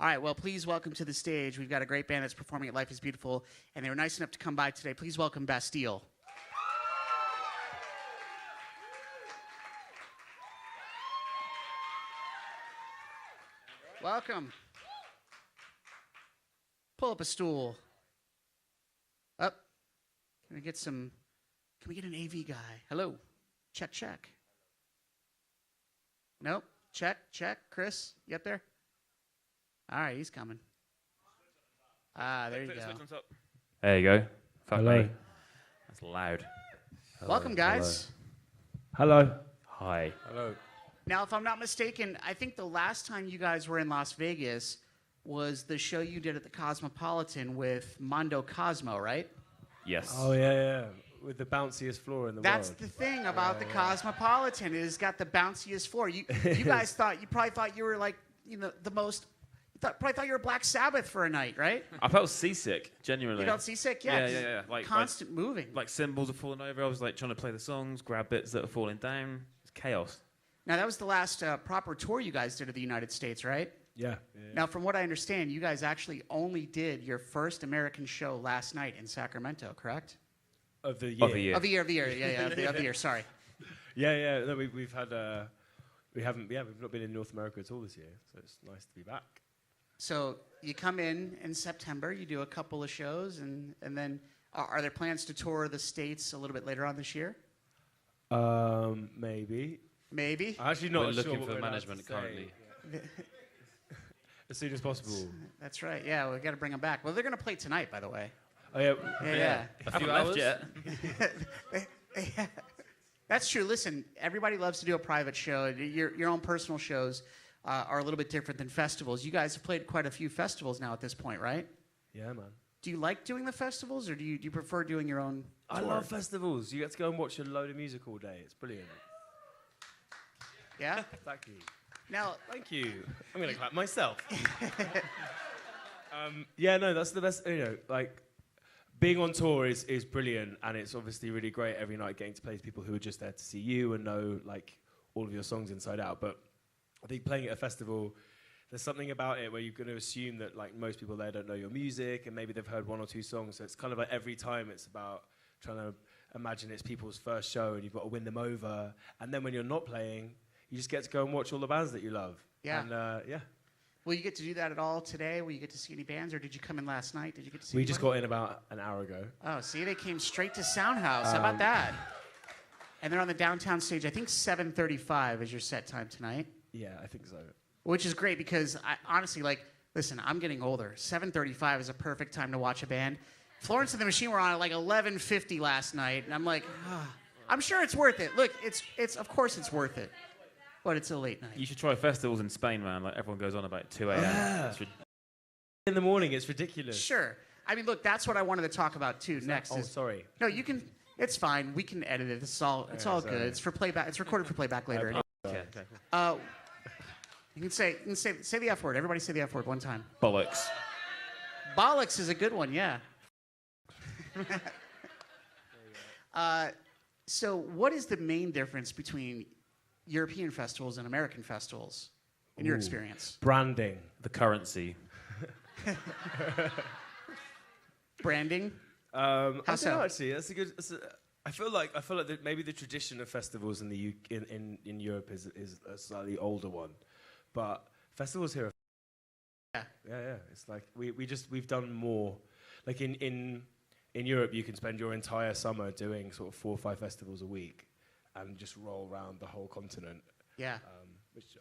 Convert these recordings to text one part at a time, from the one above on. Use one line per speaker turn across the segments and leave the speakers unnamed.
All right, well, please welcome to the stage. We've got a great band that's performing at Life is Beautiful, and they were nice enough to come by today. Please welcome Bastille. Welcome. Pull up a stool. Up. Can we get an AV guy? Hello. Check, check. Nope. Check, check. Chris, you up there? All right, he's coming. There you go.
There you go. Fuck
Hello.
me. That's loud.
Hello.
Welcome, guys.
Hello.
Hi.
Hello.
Now, if I'm not mistaken, I think the last time you guys were in Las Vegas was the show you did at the Cosmopolitan with Mondo Cosmo, right?
Yes.
Oh, yeah. With the bounciest floor in the
That's
world.
the thing about the Cosmopolitan. It has got the bounciest floor. You guys probably thought you were like, the most. Probably thought you were Black Sabbath for a night, right?
I felt seasick, genuinely.
You felt seasick? Yeah.
Yeah. Like
constant moving.
Like cymbals are falling over. I was like trying to play the songs, grab bits that are falling down. It's chaos.
Now, that was the last proper tour you guys did of the United States, right?
Yeah.
Now, from what I understand, you guys actually only did your first American show last night in Sacramento, correct?
Of the year.
Of the year. Yeah, of the year. Sorry.
Yeah. No, we've had we've not been in North America at all this year, so it's nice to be back.
So you come in September, you do a couple of shows, and then are there plans to tour the States a little bit later on this year?
Maybe.
Maybe.
I'm actually not
We're
sure
looking
what
for
we're
management
allowed to
currently.
say. As soon as possible.
That's right. Yeah, we got to bring them back. Well, they're going to play tonight, by the way.
Oh, yeah.
Yeah.
A few hours yet.
That's true. Listen, everybody loves to do a private show. Your own personal shows are a little bit different than festivals. You guys have played quite a few festivals now at this point, right?
Yeah, man.
Do you like doing the festivals, or do you prefer doing your own tour?
I love festivals. You get to go and watch a load of music all day. It's brilliant.
Yeah?
Thank you.
Now,
Thank you. I'm going to clap myself. Yeah, no, that's the best. Like, being on tour is brilliant, and it's obviously really great every night getting to play to people who are just there to see you and know, like, all of your songs inside out. But I think playing at a festival, there's something about it where you're going to assume that, like, most people there don't know your music, and maybe they've heard one or two songs. So it's kind of like every time it's about trying to imagine it's people's first show, and you've got to win them over. And then when you're not playing, you just get to go and watch all the bands that you love.
Yeah.
And, yeah.
will you get to do that at all today? Will you get to see any bands, or did you come in last night? Did you get to see
We just got in about an hour ago.
Oh, see, they came straight to Soundhouse. How about that? And they're on the downtown stage. I think 7:35 is your set time tonight.
Yeah, I think so.
Which is great because I honestly, listen, I'm getting older. 7:35 is a perfect time to watch a band. Florence and the Machine were on at like 11:50 last night, and I'm like, I'm sure it's worth it. Look, it's of course it's worth it, but it's a late night.
You should try festivals in Spain, man. Like everyone goes on about 2 a.m.
Yeah. In the morning, it's ridiculous.
Sure. I mean, look, that's what I wanted to talk about too. Next is
sorry.
No, you can. It's fine. We can edit it. It's all
sorry.
good. It's for playback. It's recorded for playback later.
Okay.
You can say the F word. Everybody say the F word one time.
Bollocks.
Bollocks is a good one, yeah. So what is the main difference between European festivals and American festivals in your experience?
Branding.
The currency.
Branding?
I don't
so?
know, actually. I feel like that maybe the tradition of festivals in the in Europe is a slightly older one, but festivals here are yeah. It's like we've done more. Like in Europe, you can spend your entire summer doing sort of 4 or 5 festivals a week, and just roll around the whole continent.
Yeah.
Which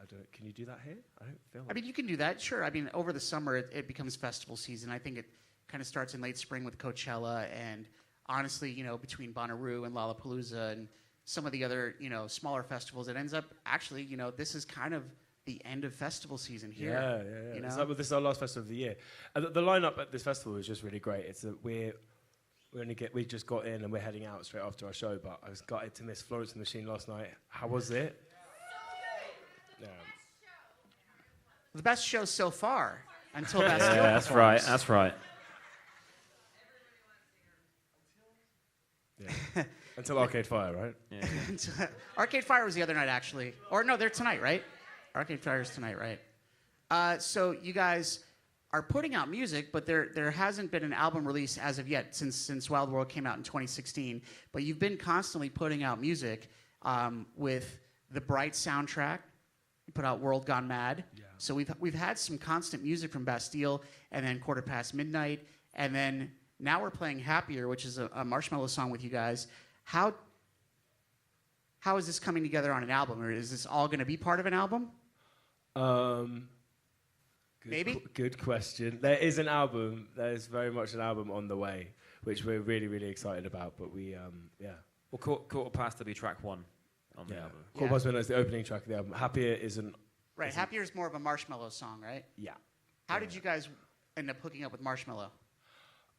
I don't. Can you do that here? I don't feel.
I mean, you can do that, sure. I mean, over the summer, it becomes festival season. I think it kind of starts in late spring with Coachella, and honestly, between Bonnaroo and Lollapalooza and some of the other, smaller festivals, it ends up actually, this is kind of the end of festival season here.
Yeah. It's like, this is our last festival of the year. And the lineup at this festival is just really great. It's that we just got in and we're heading out straight after our show, but I was gutted to miss Florence and the Machine last night. How was it? Yeah.
The best show so far until Bastille.
Yeah, that's right. That's right.
Yeah. Until Arcade Fire, right?
Yeah.
Arcade Fire was the other night, actually. Or no, they're tonight, right? Arcade Fire's tonight, right? So you guys are putting out music, but there hasn't been an album release as of yet since Wild World came out in 2016. But you've been constantly putting out music with the Bright soundtrack. You put out World Gone Mad.
Yeah.
So we've had some constant music from Bastille, and then Quarter Past Midnight, and then now we're playing Happier, which is a Marshmello song with you guys. How is this coming together on an album, or is this all going to be part of an album? Maybe?
Good question. There is an album. There is very much an album on the way, which we're really, really excited about. But we, yeah.
Well, Quarter Past to be track 1 on the album.
Quarter Past Midnight is the opening track of the album. Happier isn't.
Right, Happier is more of a Marshmello song, right?
Yeah.
How did you guys end up hooking up with Marshmello?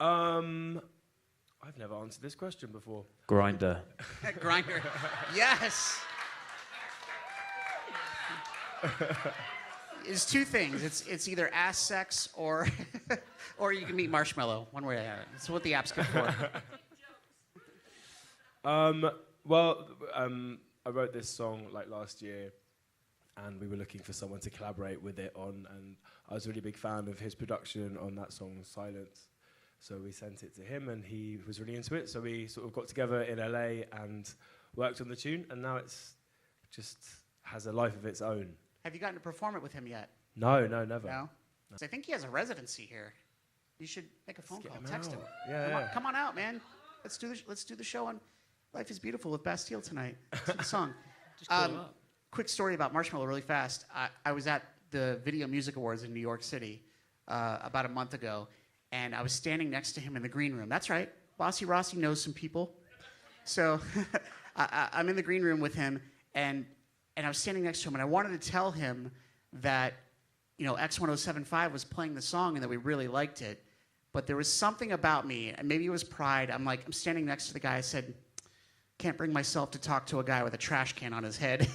I've never answered this question before.
Grinder.
Grinder. Yes. It's two things. It's either ass sex or or you can meet Marshmello. One way or the other. That's what the app's good for.
I wrote this song like last year, and we were looking for someone to collaborate with it on, and I was a really big fan of his production on that song, Silence. So we sent it to him, and he was really into it. So we sort of got together in LA and worked on the tune, and now it's just has a life of its own.
Have you gotten to perform it with him yet?
No, never.
No? I think he has a residency here. You should make a phone call, text him.
Yeah,
Come on out, man. Let's do the show on Life is Beautiful with Bastille tonight. That's the song.
Just call him up.
Quick story about Marshmello really fast. I was at the Video Music Awards in New York City about a month ago, and I was standing next to him in the green room. That's right. Bossy Rossi knows some people. So I'm in the green room with him, and I was standing next to him, and I wanted to tell him that, X1075 was playing the song and that we really liked it. But there was something about me, and maybe it was pride. I'm standing next to the guy. I said, can't bring myself to talk to a guy with a trash can on his head.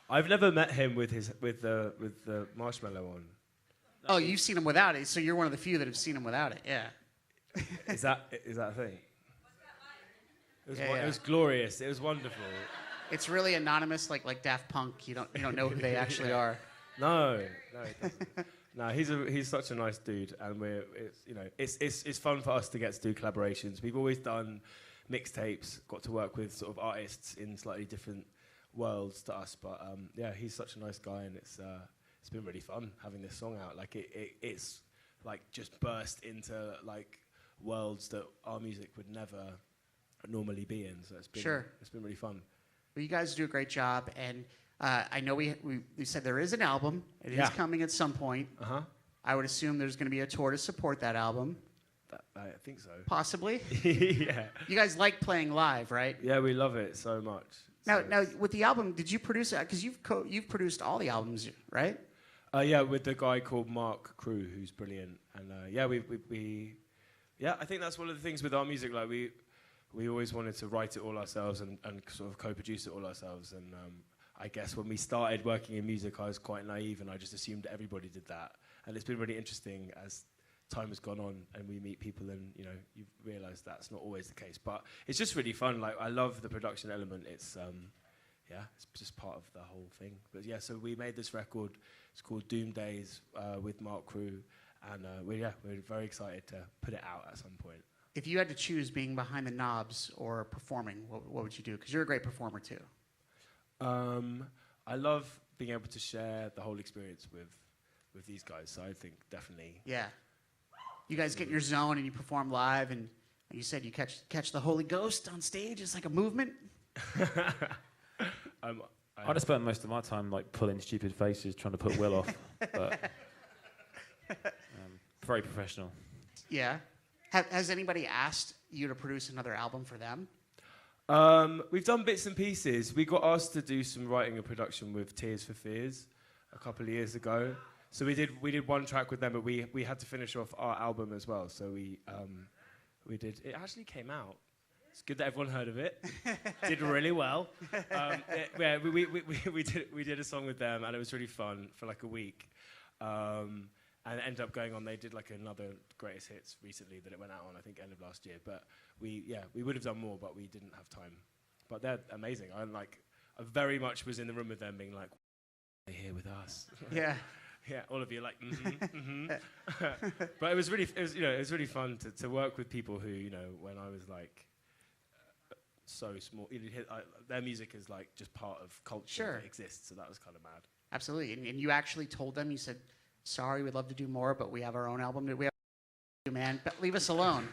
I've never met him with the Marshmello on.
Oh, you've seen him without it, so you're one of the few that have seen him without it. Yeah.
Is that a thing?
It
was glorious. It was wonderful.
It's really anonymous, like Daft Punk. You don't know who they actually are.
No, it doesn't. No, he's such a nice dude, and it's fun for us to get to do collaborations. We've always done mixtapes, got to work with sort of artists in slightly different worlds to us, but he's such a nice guy, and it's been really fun having this song out. Like it's like just burst into like worlds that our music would never normally be in. So it's been really fun.
Well, you guys do a great job, and I know we said there is an album. It is coming at some point.
Uh-huh.
I would assume there's going to be a tour to support that album.
I think so.
Possibly.
Yeah.
You guys like playing live, right?
Yeah, we love it so much.
Now, with the album, did you produce it? Because you've produced all the albums, right?
Yeah, with the guy called Mark Crew, who's brilliant, and I think that's one of the things with our music. Like we always wanted to write it all ourselves and sort of co-produce it all ourselves. And I guess when we started working in music, I was quite naive, and I just assumed everybody did that. And it's been really interesting as time has gone on, and we meet people, and you realise that's not always the case. But it's just really fun. Like I love the production element. It's it's just part of the whole thing. But yeah, so we made this record. It's called Doom Days with Mark Crew, and we're very excited to put it out at some point.
If you had to choose being behind the knobs or performing, what would you do? Because you're a great performer too.
I love being able to share the whole experience with these guys. So I think definitely.
Yeah. You guys get in your zone and you perform live, and like you said, you catch the Holy Ghost on stage. It's like a movement.
I'd have spent most of my time like pulling stupid faces trying to put Will off, but very professional.
Yeah. Has anybody asked you to produce another album for them?
We've done bits and pieces. We got asked to do some writing and production with Tears for Fears a couple of years ago. So we did one track with them, but we had to finish off our album as well. So we did. It actually came out. It's good that everyone heard of it. Did really well. We did a song with them, and it was really fun for like a week. And it ended up going on. They did like another greatest hits recently that it went out on, I think, end of last year. But we would have done more, but we didn't have time. But they're amazing. I very much was in the room with them, being like, here with us.
Yeah.
Yeah, all of you are like, But it was really fun to work with people who, when I was like so small, their music is like just part of culture that exists. So that was kind of mad.
Absolutely. And you actually told them, you said, sorry, we'd love to do more, but we have our own album. We have man, but leave us alone.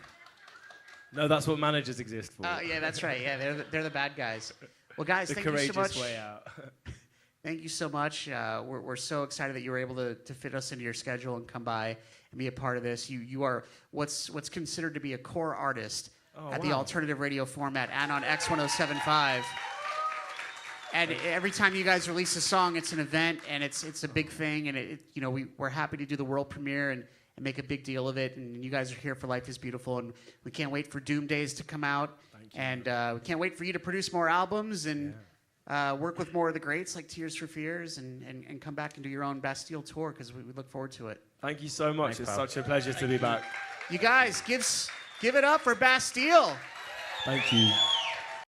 No, that's what managers exist for.
Yeah, that's right. Yeah, they're the bad guys. Well, guys, thank you so much.
The courageous way out.
Thank you so much. We're so excited that you were able to fit us into your schedule and come by and be a part of this. You are what's considered to be a core artist at the alternative radio format and on X1075. And every time you guys release a song, it's an event and it's a big thing. And we're happy to do the world premiere and make a big deal of it. And you guys are here for Life is Beautiful, and we can't wait for Doom Days to come out.
Thank you.
And we can't wait for you to produce more albums and work with more of the greats like Tears for Fears and come back and do your own Bastille tour, because we look forward to it.
Thank you so much. It's such a pleasure to be back.
You guys, give it up for Bastille.
Thank you.